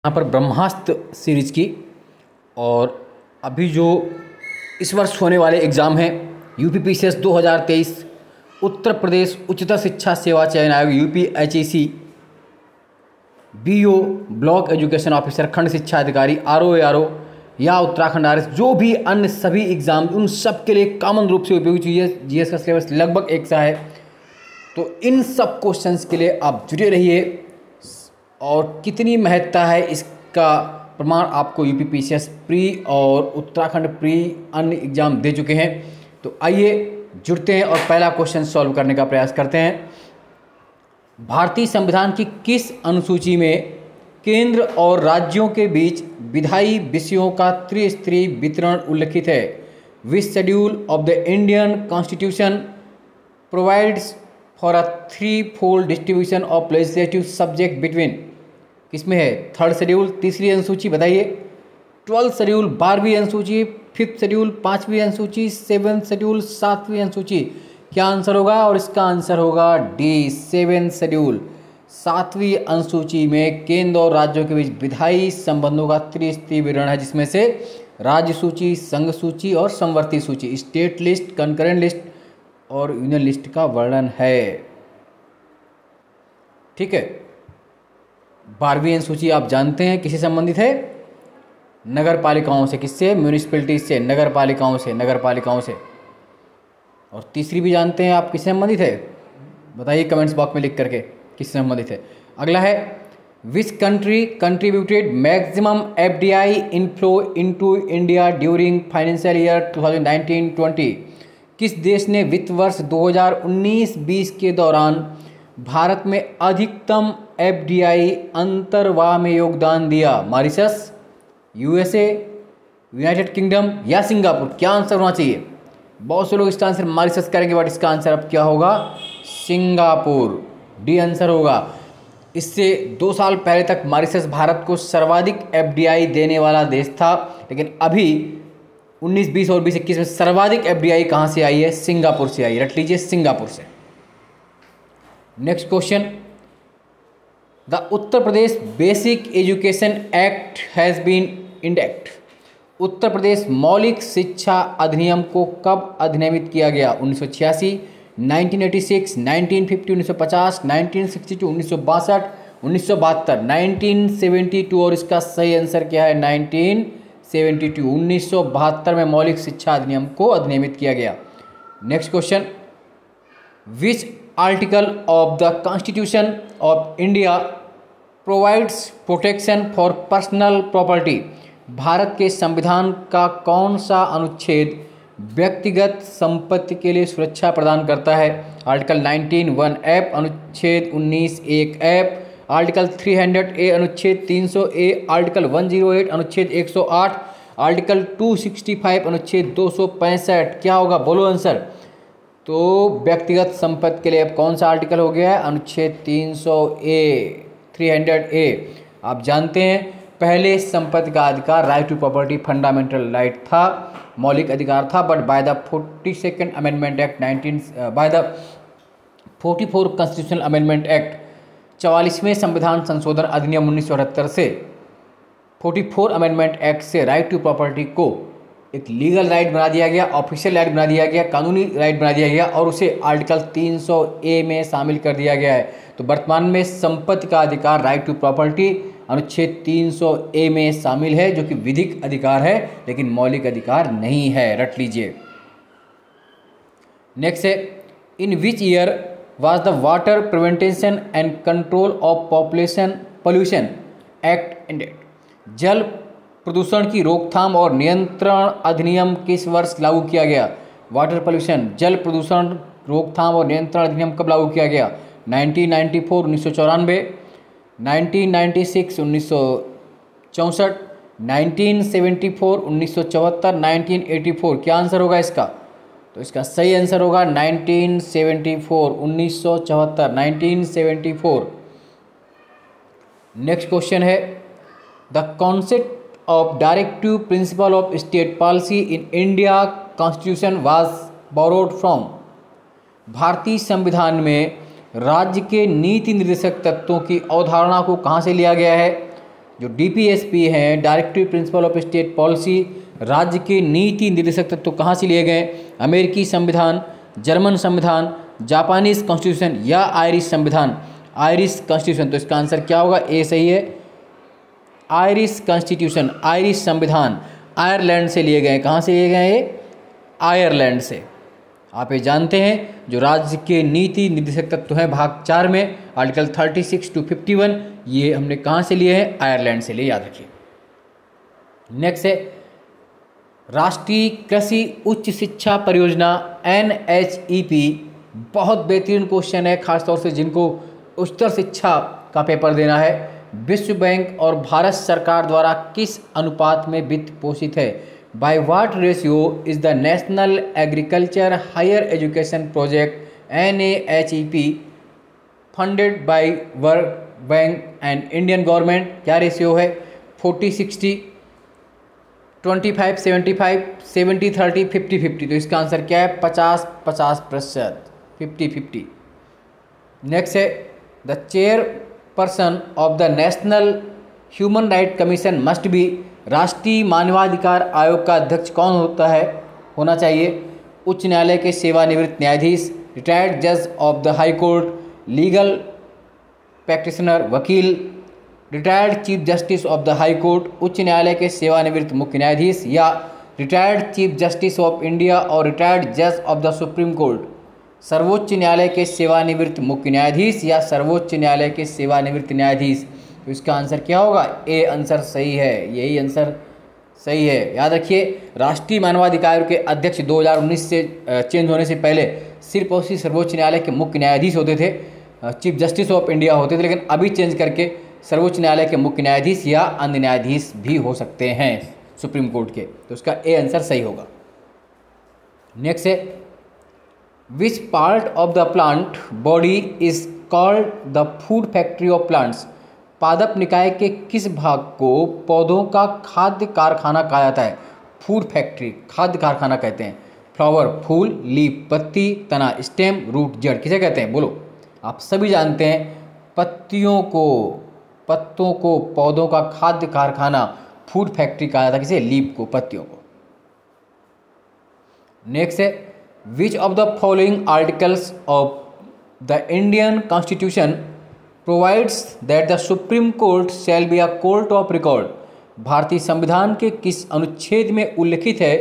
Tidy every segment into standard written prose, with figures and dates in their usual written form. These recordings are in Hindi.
यहाँ पर ब्रह्मास्त्र सीरीज की। और अभी जो इस वर्ष होने वाले एग्ज़ाम हैं यूपीपीसीएस 2023, उत्तर प्रदेश उच्चतर शिक्षा सेवा चयन आयोग यूपीएचईसी, बीओ ब्लॉक एजुकेशन ऑफिसर, खंड शिक्षा अधिकारी, आरओ या उत्तराखंड आरएस, जो भी अन्य सभी एग्ज़ाम उन सब के लिए कॉमन रूप से उपयोगी चीज़ है। जीएस का सिलेबस लगभग एक सा है, तो इन सब क्वेश्चंस के लिए आप जुड़े रहिए। और कितनी महत्ता है इसका प्रमाण आपको यूपीपीसीएस प्री और उत्तराखंड प्री अन्य एग्जाम दे चुके हैं। तो आइए जुड़ते हैं और पहला क्वेश्चन सॉल्व करने का प्रयास करते हैं। भारतीय संविधान की किस अनुसूची में केंद्र और राज्यों के बीच विधायी विषयों का त्रिस्तरीय वितरण उल्लिखित है? Which schedule of the Indian constitution provides for a threefold distribution of legislative subject between? किसमें है? थर्ड शेड्यूल, तीसरी अनुसूची बताइए, 12th शेड्यूल, 12वीं अनुसूची, 5th शेड्यूल, 5वीं अनुसूची, 7th शेड्यूल, 7वीं अनुसूची। क्या आंसर होगा? और इसका आंसर होगा डी, 7th शेड्यूल। 7वीं अनुसूची में केंद्र और राज्यों के बीच विधायी संबंधों का त्रिस्तरीय विवरण है, जिसमें से राज्य सूची, संघ सूची और समवर्ती सूची, स्टेट लिस्ट, कंकरेंट लिस्ट और यूनियन लिस्ट का वर्णन है। ठीक है, 12वीं अनुसूची आप जानते हैं किससे संबंधित है? नगर पालिकाओं से। किससे? म्यूनिसिपैलिटी से, नगर पालिकाओं से, नगर पालिकाओं से। और तीसरी भी जानते हैं आप किससे संबंधित है? बताइए कमेंट्स बॉक्स में लिख करके किससे संबंधित है। अगला है, which country contributed maximum FDI inflow into India during financial year 2019-20? किस देश ने वित्त वर्ष 2019-20 के दौरान भारत में अधिकतम एफडीआई अंतर्वाह में योगदान दिया? मॉरिशस, यूएसए, यूनाइटेड किंगडम या सिंगापुर? क्या आंसर होना चाहिए? बहुत से लोग इसका आंसर मॉरिशस करेंगे, बट इसका आंसर अब क्या होगा? सिंगापुर, डी आंसर होगा। इससे 2 साल पहले तक मॉरिशस भारत को सर्वाधिक एफडीआई देने वाला देश था, लेकिन अभी 19-20 और 20-21 में सर्वाधिक एफडीआई कहाँ से आई है? सिंगापुर से आई। रट लीजिए, सिंगापुर से। Next question, the Uttar Pradesh basic education act has been enacted. Uttar Pradesh मौलिक शिक्षा अधिनियम को कब अधिनियमित किया गया? 1986, 1986, 1950, 1950, 1962, 1962, 1972, 1972। और इसका सही आंसर क्या है? 1972, 1972 में मौलिक शिक्षा अधिनियम को अधिनियमित किया गया। Next question, which article of the constitution of India provides protection for personal property? Bharat के संविधान का कौन सा अनुच्छेद व्यक्तिगत संपत्ति के लिए सुरक्षा प्रदान करता है? आर्टिकल 19(1)(f), अनुच्छेद 19(1)(f), आर्टिकल 300A, अनुच्छेद 300A, आर्टिकल 108, अनुच्छेद 108, आर्टिकल 265, अनुच्छेद 265। क्या होगा? बोलो आंसर। तो व्यक्तिगत संपत्ति के लिए अब कौन सा आर्टिकल हो गया है? अनुच्छेद 300A, 300A। आप जानते हैं पहले संपत्ति का अधिकार right to property fundamental right था, मौलिक अधिकार था, but by the 42nd amendment act 44 constitutional amendment act, 44वें संविधान संशोधन अधिनियम 1978 से 44 अमेंडमेंट एक्ट से राइट टू प्रॉपर्टी को एक लीगल राइट बना दिया गया, ऑफिशियल राइट बना दिया गया, कानूनी राइट बना दिया गया, और उसे आर्टिकल 300A में शामिल कर दिया गया है। तो वर्तमान में संपत्ति का अधिकार राइट टू प्रॉपर्टी अनुच्छेद 300A में शामिल है, जो कि विधिक अधिकार है लेकिन मौलिक अधिकार नहीं है। रट लीजिए। नेक्स्ट है, in which year was the water prevention and control of population pollution act ended? जल प्रदूषण की रोकथाम और नियंत्रण अधिनियम किस वर्ष लागू किया गया? वाटर पोल्यूशन, जल प्रदूषण रोकथाम और नियंत्रण अधिनियम कब लागू किया गया? 1994, 1994, 1996, 1964, 1974, 1974, 1984। क्या आंसर होगा इसका? तो इसका सही आंसर होगा 1974, 1974, 1974। नेक्स्ट क्वेश्चन है, the concept of directive principle of state policy in India Constitution was borrowed from? भारतीय संविधान में राज्य के नीति निर्देशक तत्वों की अवधारणा को कहाँ से लिया गया है? जो DPSP हैं, directive principle of state policy, राज्य के नीति निर्देशक तत्व कहाँ से लिए गए? अमेरिकी संविधान, जर्मन संविधान, जापानीज कॉन्स्टिट्यूशन या आयरिश संविधान? Irish constitution. तो इसका आंसर क्या होगा? ए सही है, आयरिश कॉन्स्टिट्यूशन, आयरिश संविधान आयरलैंड से लिए गए। कहाँ से लिए गए? ये आयरलैंड से। आप ये जानते हैं जो राज्य के नीति निर्देशक तत्व हैं भाग 4 में आर्टिकल 36 to 51, ये हमने कहाँ से लिए हैं? आयरलैंड से लिए, याद रखिए। नेक्स्ट है राष्ट्रीय कृषि उच्च शिक्षा परियोजना NHEP। बहुत बेहतरीन क्वेश्चन है, खासतौर से जिनको उच्चतर शिक्षा का पेपर देना है। विश्व बैंक और भारत सरकार द्वारा किस अनुपात में वित्त पोषित है? By what ratio is the national agriculture higher education project NAHEP funded by World Bank and Indian government? क्या रेशियो है? 40-60, 25-75, 70-30, 50-50। तो इसका आंसर क्या है? 50-50%, 50-50। नेक्स्ट है the chairperson of the national human right commission must be. राष्ट्रीय मानवाधिकार आयोग का अध्यक्ष कौन होना चाहिए? उच्च न्यायालय के सेवानिवृत्त न्यायाधीश, रिटायर्ड जज of the high court, legal practitioner, वकील, retired chief justice of the high court, उच्च न्यायालय के सेवानिवृत्त मुख्य न्यायाधीश, या retired chief justice of India और रिटायर्ड जज ऑफ द सुप्रीम कोर्ट? सर्वोच्च न्यायालय के सेवानिवृत्त मुख्य न्यायाधीश या सर्वोच्च न्यायालय के सेवानिवृत्त न्यायाधीश? तो इसका आंसर क्या होगा? ए आंसर सही है, यही आंसर सही है। याद रखिए राष्ट्रीय मानवाधिकार के अध्यक्ष 2019 से चेंज होने से पहले सिर्फ और सिर्फ सर्वोच्च न्यायालय के मुख्य न्यायाधीश होते थे, चीफ जस्टिस ऑफ इंडिया होते थे, लेकिन अभी चेंज करके सर्वोच्च न्यायालय के मुख्य न्यायाधीश या अन्य न्यायाधीश भी हो सकते हैं सुप्रीम कोर्ट के। तो उसका ए आंसर सही होगा। नेक्स्ट है which part of the plant body is called the food factory of plants? पादप निकाय के किस भाग को पौधों का खाद्य कारखाना कहा जाता है? फूड फैक्ट्री, खाद्य कारखाना कहते हैं। फ्लावर फूल, लीफ पत्ती, तना स्टेम, रूट जड़ किसे कहते हैं? बोलो। आप सभी जानते हैं पत्तों को पौधों का खाद्य कारखाना फूड फैक्ट्री कहा जाता है। किसे? लीफ को, पत्तियों को। नेक्स्ट है विच of the following articles of the Indian constitution provides that the supreme court shall be a court of record? भारतीय संविधान के किस अनुच्छेद में उल्लिखित है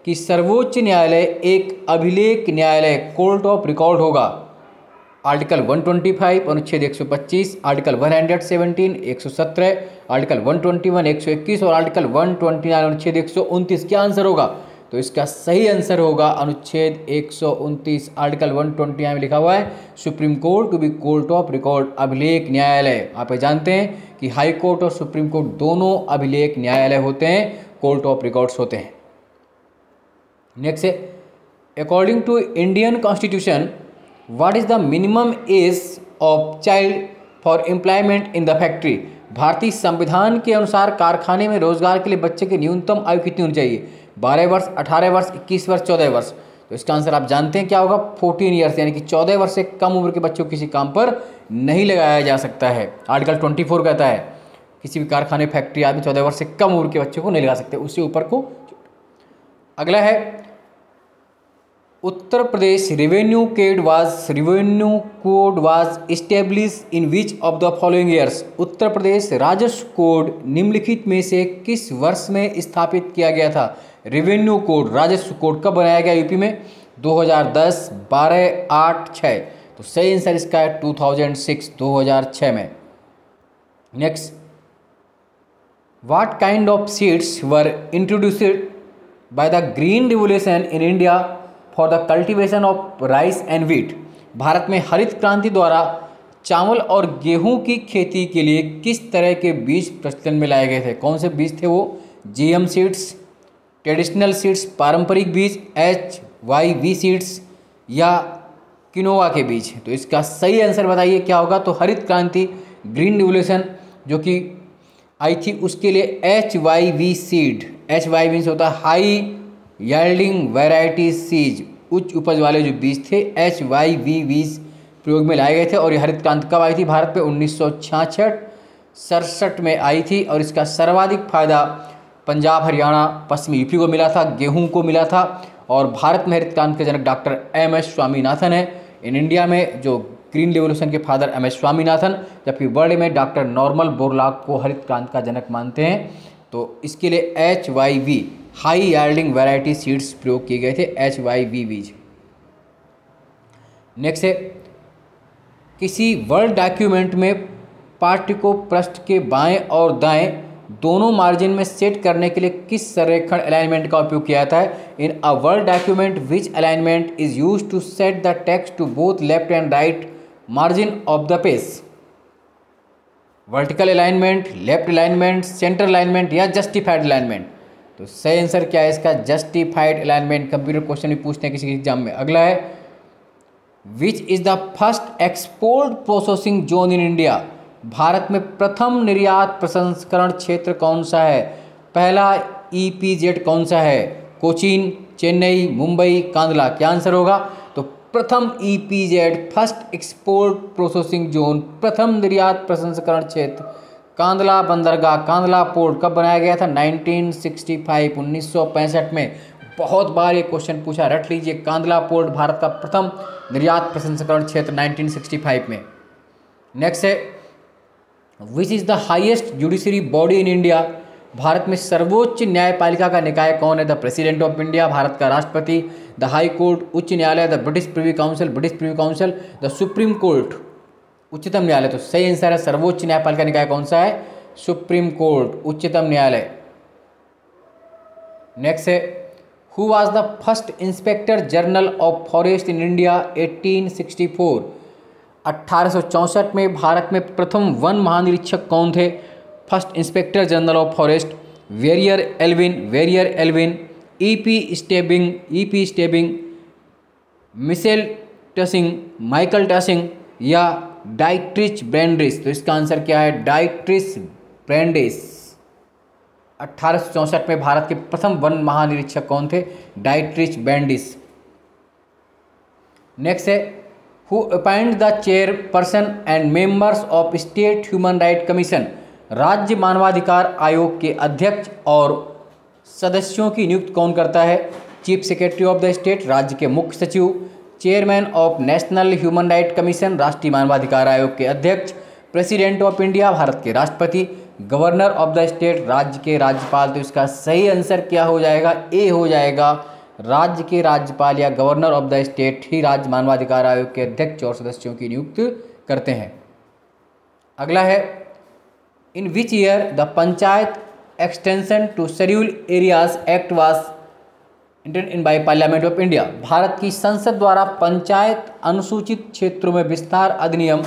कि सर्वोच्च न्यायालय एक अभिलेख न्यायालय, कोर्ट ऑफ रिकॉर्ड होगा? आर्टिकल 125 अनुच्छेद 125, आर्टिकल 117 117, आर्टिकल 121 121 और आर्टिकल 129 अनुच्छेद 129। क्या आंसर होगा? तो इसका सही आंसर होगा अनुच्छेद 129। आर्टिकल 129 में लिखा हुआ है supreme court to be court of record, अभिलेख न्यायालय। आप जानते हैं कि हाई कोर्ट और सुप्रीम कोर्ट दोनों अभिलेख न्यायालय होते हैं, कोर्ट ऑफ रिकॉर्ड्स होते हैं। नेक्स्ट है according to Indian constitution what is the minimum age of child for employment in the factory? भारतीय संविधान के अनुसार कारखाने में रोजगार के लिए बच्चे की न्यूनतम आयु कितनी होनी चाहिए? 12 वर्ष, 18 वर्ष, 21 वर्ष, 14 वर्ष। तो इसका आंसर आप जानते हैं क्या होगा? 14 ईयर्स, यानी कि 14 वर्ष से कम उम्र के बच्चों को किसी काम पर नहीं लगाया जा सकता है। आर्टिकल 24 कहता है किसी भी कारखाने फैक्ट्री आदमी 14 वर्ष से कम उम्र के बच्चों को नहीं लगा सकते, उससे ऊपर को। अगला है Uttar Pradesh revenue code was establish in which of the following years? Uttar Pradesh राजस्व कोड निम्नलिखित में से किस वर्ष में स्थापित किया गया था? रेवेन्यू कोड, राजस्व कोड कब बनाया गया यूपी में? 2010, 12, 8, 6। तो सही आंसर इसका है 2006, 2006 में। Next what kind of seeds were introduced by the green revolution in India for the cultivation of rice and wheat? Bharat में हरित क्रांति द्वारा चावल और गेहूं की खेती के लिए किस तरह के बीज प्रचलन में लाए गए थे? कौन से बीज थे वो? GM सीड्स, ट्रेडिशनल सीड्स, पारंपरिक बीज, HYV सीड्स या किनोवा के बीज? तो इसका सही आंसर बताइए क्या होगा? तो हरित क्रांति, ग्रीन रिवोल्यूशन जो कि आई थी, उसके लिए HYV सीड, HY मीन्स होता है हाई यील्डिंग वैरायटी सीज, उच्च उपज वाले जो बीज थे HYV बीज प्रयोग में लाए गए थे। और ये हरित क्रांति कब आई थी भारत पे? 1966 1967 में आई थी और इसका सर्वाधिक फायदा पंजाब, हरियाणा, पश्चिमी यूपी को मिला था, गेहूं को मिला था। और भारत में हरित क्रांति के जनक डॉक्टर एम.एस. स्वामीनाथन है। इन इंडिया में जो ग्रीन रिवोल्यूशन के फादर एम.एस. स्वामीनाथन, जबकि वर्ल्ड में डॉक्टर नॉर्मन बोरलॉग को हरित क्रांति का जनक मानते हैं। तो इसके लिए HYV हाई यार्डिंग वैरायटी सीड्स प्रयोग किए गए थे, HYV बीज। नेक्स्ट है, किसी वर्ड डॉक्यूमेंट में पाठ्य को पृष्ठ के बाएं और दाएं दोनों मार्जिन में सेट करने के लिए किस संरेखण अलाइनमेंट का उपयोग किया जाता है? In a word document which alignment is used to set the text to both left and right margin of the page? Vertical alignment, left alignment, centre alignment या जस्टिफाइड अलाइनमेंट? तो सही आंसर क्या है इसका? Justified alignment. कंप्यूटर क्वेश्चन भी पूछते हैं किसी एग्जाम में। अगला है, which is the first export processing zone in India? भारत में प्रथम निर्यात प्रसंस्करण क्षेत्र कौन सा है? पहला EPZ कौन सा है? कोचीन, चेन्नई, मुंबई, कांदला? क्या आंसर होगा? तो प्रथम EPZ first export processing zone, प्रथम निर्यात प्रसंस्करण क्षेत्र कांदला बंदरगाह, कांदला पोर्ट कब बनाया गया था? 1965, 1965 में। बहुत बार ये क्वेश्चन पूछा, रट लीजिए। कांदला पोर्ट भारत का प्रथम निर्यात प्रसंस्करण क्षेत्र 1965 में। नेक्स्ट है, which is the highest judiciary body in India? भारत में सर्वोच्च न्यायपालिका का निकाय कौन है? द प्रेसिडेंट ऑफ इंडिया, भारत का राष्ट्रपति, द हाई कोर्ट, उच्च न्यायालय, the British privy council, British privy council, the supreme court, उच्चतम न्यायालय? तो सही आंसर है, सर्वोच्च न्यायपालिका निकाय कौन सा है? सुप्रीम कोर्ट, उच्चतम न्यायालय। नेक्स्ट है, who was the first inspector general of forest in India? 1864, 1864 में भारत में प्रथम वन महानिरीक्षक कौन थे? First inspector general of forest Verrier Elwin, EP Stebbing, Michel Tusing, Michael Tusing या डाइट्रिच ब्रैंडिस? तो इसका आंसर क्या है? Dietrich Brandeis. 1864 में भारत के प्रथम वन महानिरीक्षक कौन थे? Dietrich Brandis. नेक्स्ट है, who appoint the chairperson and members of state human right commission? राज्य मानवाधिकार आयोग के अध्यक्ष और सदस्यों की नियुक्ति कौन करता है? Chief secretary of the state, राज्य के मुख्य सचिव, chairman of national human right commission, राष्ट्रीय मानवाधिकार आयोग के अध्यक्ष, प्रेसिडेंट ऑफ इंडिया, भारत के राष्ट्रपति, गवर्नर ऑफ द स्टेट, राज्य के राज्यपाल? तो इसका सही आंसर क्या हो जाएगा? ए हो जाएगा। राज्य के राज्यपाल या गवर्नर ऑफ द स्टेट ही राज्य मानवाधिकार आयोग के अध्यक्ष और सदस्यों की नियुक्ति करते हैं। अगला है, in which year the panchayat extension to schedule areas act was intended in by parliament of India? Bharat की संसद द्वारा पंचायत अनुसूचित क्षेत्रों में विस्तार अधिनियम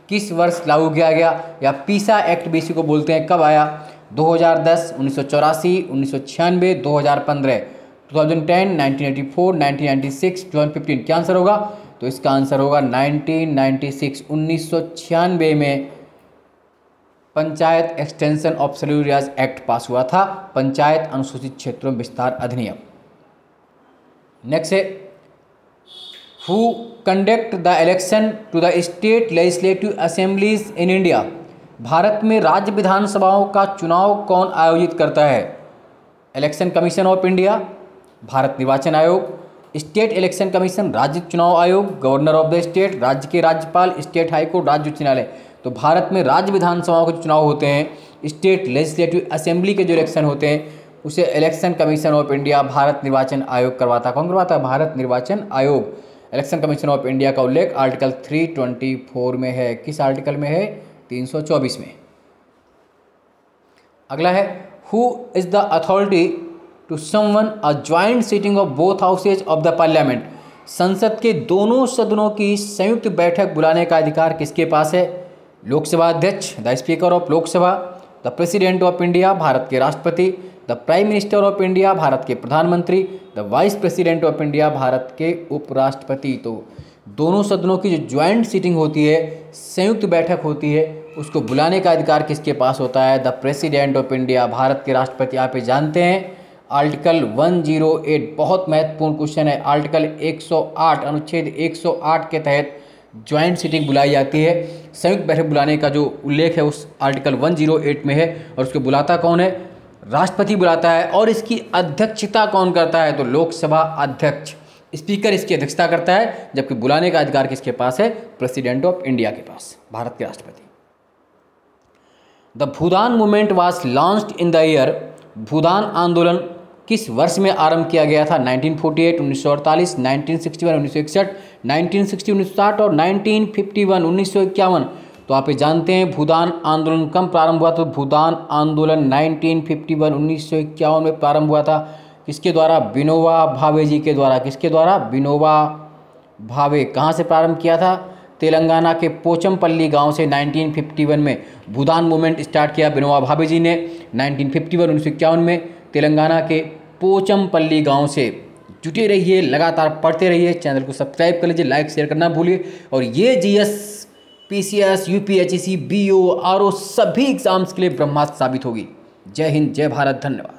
किस वर्ष लागू किया गया? या पीसा एक्ट भी इसी को बोलते हैं। कब आया? 2010, 1984, 1996, 2015, 2010, 1984, 1996, 2015? क्या आंसर होगा? तो इसका आंसर होगा 1996। 1996 में panchayat extension of schedule areas act पास हुआ था, पंचायत अनुसूचित क्षेत्रों में विस्तार अधिनियम। नेक्स्ट है, who conduct the election to the state legislative assemblies in India? भारत में राज्य विधानसभाओं का चुनाव कौन आयोजित करता है? इलेक्शन कमीशन ऑफ इंडिया, भारत निर्वाचन आयोग, स्टेट इलेक्शन कमीशन, राज्य चुनाव आयोग, गवर्नर ऑफ द स्टेट, राज्य के राज्यपाल, स्टेट हाईकोर्ट, राज्य उच्च न्यायालय? तो भारत में राज्य विधानसभाओं के चुनाव होते हैं, स्टेट लेजिस्लेटिव असेंबली के जो इलेक्शन होते हैं उसे इलेक्शन कमीशन ऑफ इंडिया, भारत निर्वाचन आयोग करवाता है। कौन करवाता है? भारत निर्वाचन आयोग। इलेक्शन कमीशन ऑफ इंडिया का उल्लेख आर्टिकल 324 में है। किस आर्टिकल में है? 324 में। अगला है, who is the authority to summon a joint sitting of both houses of the parliament? संसद के दोनों सदनों की संयुक्त बैठक बुलाने का अधिकार किसके पास है? लोकसभा अध्यक्ष, the speaker of Lok Sabha, the president of India, Bharat के राष्ट्रपति, the prime minister of India, Bharat के प्रधानमंत्री, the vice president of India, Bharat के उपराष्ट्रपति? तो दोनों सदनों की जो ज्वाइंट सीटिंग होती है, संयुक्त बैठक होती है, उसको बुलाने का अधिकार किसके पास होता है? The president of India, Bharat के राष्ट्रपति। आप ये जानते हैं आर्टिकल 108 बहुत महत्वपूर्ण क्वेश्चन है। आर्टिकल 108 अनुच्छेद 108 के तहत ज्वाइंट सीटिंग बुलाई जाती है संयुक्त बैठक बुलाने का जो उल्लेख है उस आर्टिकल 108 में है। और उसके बुलाता कौन है? राष्ट्रपति बुलाता है। और इसकी अध्यक्षता कौन करता है? तो लोकसभा अध्यक्ष, स्पीकर इसकी अध्यक्षता करता है। जबकि बुलाने का अधिकार किसके पास है? प्रेसिडेंट ऑफ इंडिया के पास, भारत के राष्ट्रपति। The Bhoodan movement was launched in the year, Bhoodan आंदोलन किस वर्ष में आरंभ किया गया था? 1948, 1948, 1961, 1961, 1960, 1960 और 1951, 1951। तो आप ये जानते हैं भूदान आंदोलन कब प्रारंभ हुआ? तो भूदान आंदोलन 1951, 1951 में प्रारंभ हुआ था। किसके द्वारा? विनोबा भावे जी के द्वारा। किसके द्वारा? विनोबा भावे। कहाँ से प्रारंभ किया था? तेलंगाना के पोचमपल्ली गांव से 1951 में भूदान मूवमेंट स्टार्ट किया विनोबा भावे जी ने 1951, 1951 में तेलंगाना के पोचमपल्ली गांव से। जुटे रहिए, लगातार पढ़ते रहिए, चैनल को सब्सक्राइब कर लीजिए, लाइक शेयर करना भूलिए। और ये जीएस, पीसीएस, यूपीएचईसी, बीओ, आरओ सभी एग्जाम्स के लिए ब्रह्मास्त्र साबित होगी। जय हिंद, जय भारत, धन्यवाद।